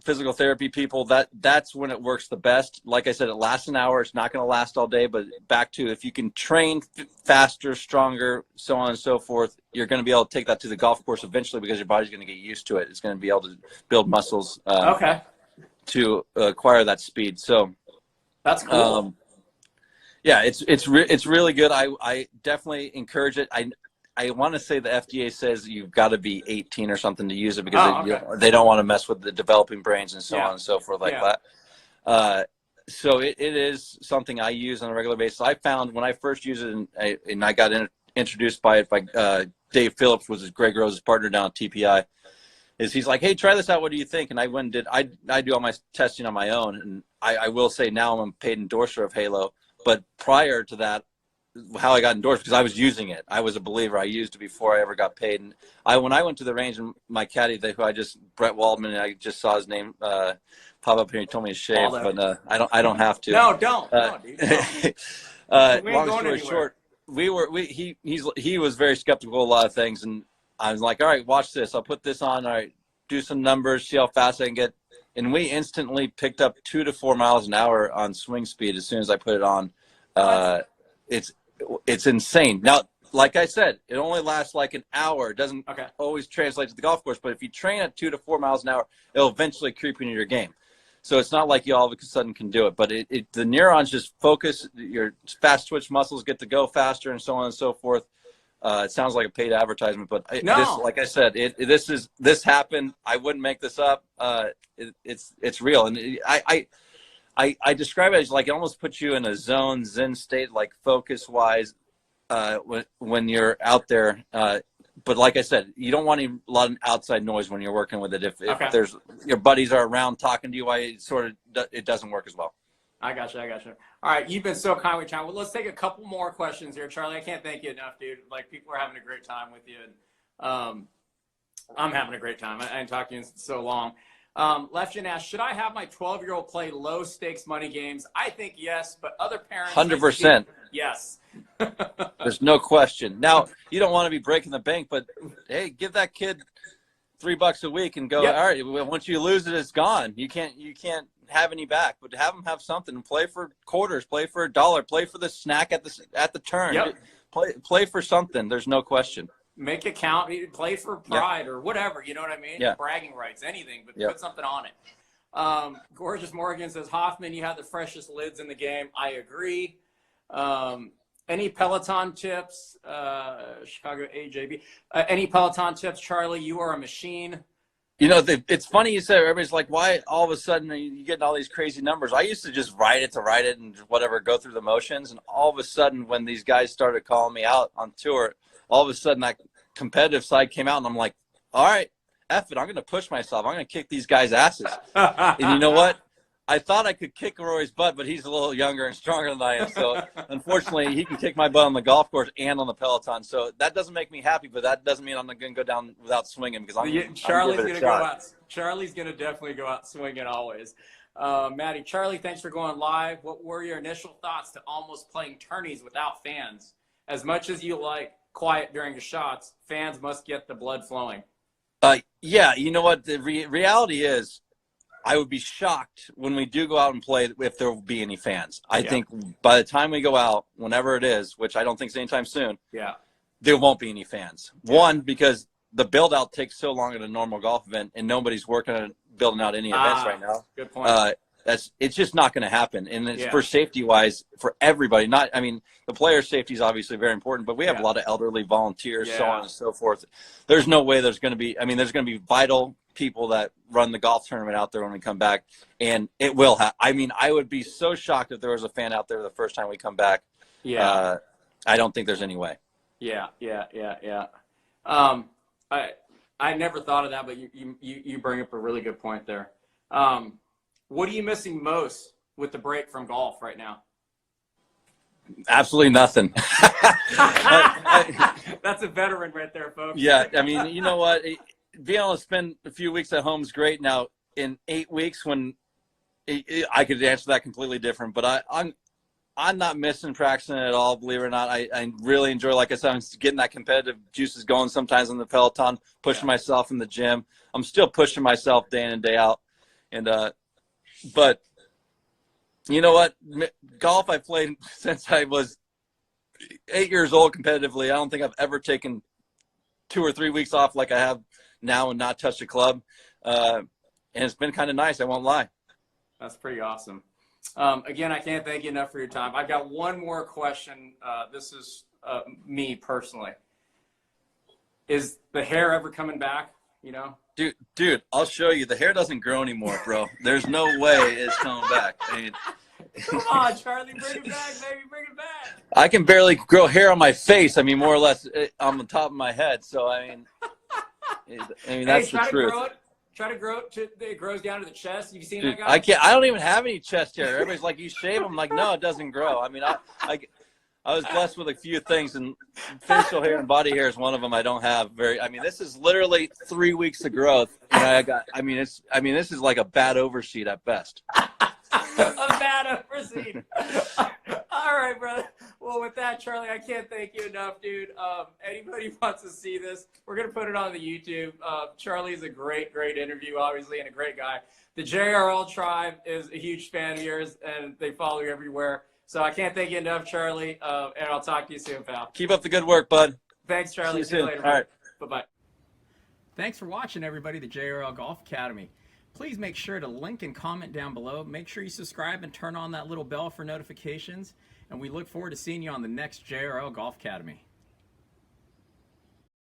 physical therapy people. That's when it works the best. Like I said, it lasts an hour. It's not going to last all day, but back to if you can train faster, stronger, so on and so forth, you're going to be able to take that to the golf course eventually because your body's going to get used to it. It's going to be able to build muscles to acquire that speed. So that's cool. Yeah, it's really good. I definitely encourage it. I want to say the FDA says you've got to be 18 or something to use it because they don't want to mess with the developing brains and so on and so forth like that. So it is something I use on a regular basis. I found when I first used it, and I got introduced by it by Dave Phillips, was Greg Rose's partner down at TPI, is he's like, hey, try this out. What do you think? And I went and did. I do all my testing on my own, and I will say now I'm a paid endorser of Halo. But prior to that, how I got endorsed, because I was using it. I was a believer. I used it before I ever got paid. And when I went to the range, and my caddy, Brett Waldman, and I just saw his name pop up here. He told me to shave, but I don't have to. No, don't. No, dude, don't. Long story short, he was very skeptical of a lot of things, and I was like, all right, watch this. I'll put this on. All right, do some numbers, see how fast I can get. And we instantly picked up 2 to 4 miles an hour on swing speed as soon as I put it on. It's insane. Now, like I said, it only lasts like an hour. It doesn't always translate to the golf course, but if you train at 2 to 4 miles an hour, it'll eventually creep into your game. So it's not like you all of a sudden can do it, but the neurons just focus, your fast twitch muscles get to go faster and so on and so forth. It sounds like a paid advertisement, but this, like I said, this happened. I wouldn't make this up. It's real. And I describe it as like it almost puts you in a zen state, like focus wise, when you're out there. But like I said, you don't want a lot of outside noise when you're working with it. If there's your buddies are around talking to you, it doesn't work as well. I got you. All right, you've been so kind with time. Well, let's take a couple more questions here, Charlie. I can't thank you enough, dude. Like, people are having a great time with you, and I'm having a great time. I ain't talked to you in so long. Lefton asks, should I have my 12-year-old play low-stakes money games? I think yes, but other parents 100%. Yes. There's no question. Now, you don't want to be breaking the bank, but hey, give that kid $3 a week and go. All right, once you lose it, it's gone. You can't have any back, but have them have something. Play for quarters, play for $1, play for the snack at the turn. Play for something. There's no question. Make it count. Play for pride or whatever. You know what I mean? Bragging rights, anything, but put something on it. Gorgeous Morgan says, Hoffman, you have the freshest lids in the game. I agree. Any Peloton tips? Chicago AJB. Any Peloton tips, Charlie? You are a machine. You know, it's funny you said, everybody's like, why all of a sudden are you getting all these crazy numbers? I used to just write it and whatever, go through the motions. And all of a sudden, when these guys started calling me out on tour, all of a sudden that competitive side came out, and I'm like, all right, F it, I'm going to push myself. I'm going to kick these guys' asses. And you know what? I thought I could kick Rory's butt, but he's a little younger and stronger than I am. So unfortunately, he can kick my butt on the golf course and on the Peloton. So that doesn't make me happy, but that doesn't mean I'm going to go down without swinging, because Charlie's going to go out. Charlie's going to definitely go out swinging always. Maddie, Charlie, thanks for going live. What were your initial thoughts to almost playing tourneys without fans? As much as you like quiet during the shots, fans must get the blood flowing. Yeah, you know what? The reality is, I would be shocked when we do go out and play if there will be any fans. I think by the time we go out, whenever it is, which I don't think is anytime soon, there won't be any fans. One, because the build-out takes so long at a normal golf event, and nobody's working on building out any events right now. Good point. It's just not going to happen. And it's for safety-wise, for everybody. The player safety is obviously very important, but we have a lot of elderly volunteers, so on and so forth. There's no way there's going to be – there's going to be vital people that run the golf tournament out there when we come back, and it will happen. I would be so shocked if there was a fan out there the first time we come back. I don't think there's any way. I never thought of that, but you bring up a really good point there. What are you missing most with the break from golf right now? Absolutely nothing. That's a veteran right there, folks. Yeah, you know what? Being able to spend a few weeks at home is great. Now, in 8 weeks, when I could answer that completely different, but I'm not missing practicing at all, believe it or not. I really enjoy, like I said, I'm getting that competitive juices going sometimes on the Peloton, pushing myself in the gym. I'm still pushing myself day in and day out. And but you know what? Golf I played since I was 8 years old competitively. I don't think I've ever taken 2 or 3 weeks off like I have now and not touched a club. And it's been kind of nice, I won't lie. That's pretty awesome. Again, I can't thank you enough for your time. I've got one more question. This is me personally. Is the hair ever coming back? You know? Dude, I'll show you. The hair doesn't grow anymore, bro. There's no way it's coming back. Come on, Charlie, bring it back, baby, bring it back. I can barely grow hair on my face. More or less on the top of my head. So, that's the truth. Try to grow it it grows down to the chest. Have you seen Dude, that guy? I don't even have any chest hair. Everybody's like, you shave? I'm like, no, it doesn't grow. I was blessed with a few things, and facial hair and body hair is one of them I don't have this is literally 3 weeks of growth. And this is like a bad oversheet at best. A bad overseen. All right, brother. Well, with that, Charlie, I can't thank you enough, dude. Anybody wants to see this, we're going to put it on the YouTube. Charlie is a great interview, obviously, and a great guy. The JRL tribe is a huge fan of yours, and they follow you everywhere. So I can't thank you enough, Charlie, and I'll talk to you soon, pal. Keep up the good work, bud. Thanks, Charlie. See you later. All right. Bye-bye. Thanks for watching, everybody, the JRL Golf Academy. Please make sure to link and comment down below. Make sure you subscribe and turn on that little bell for notifications. And we look forward to seeing you on the next JRL Golf Academy.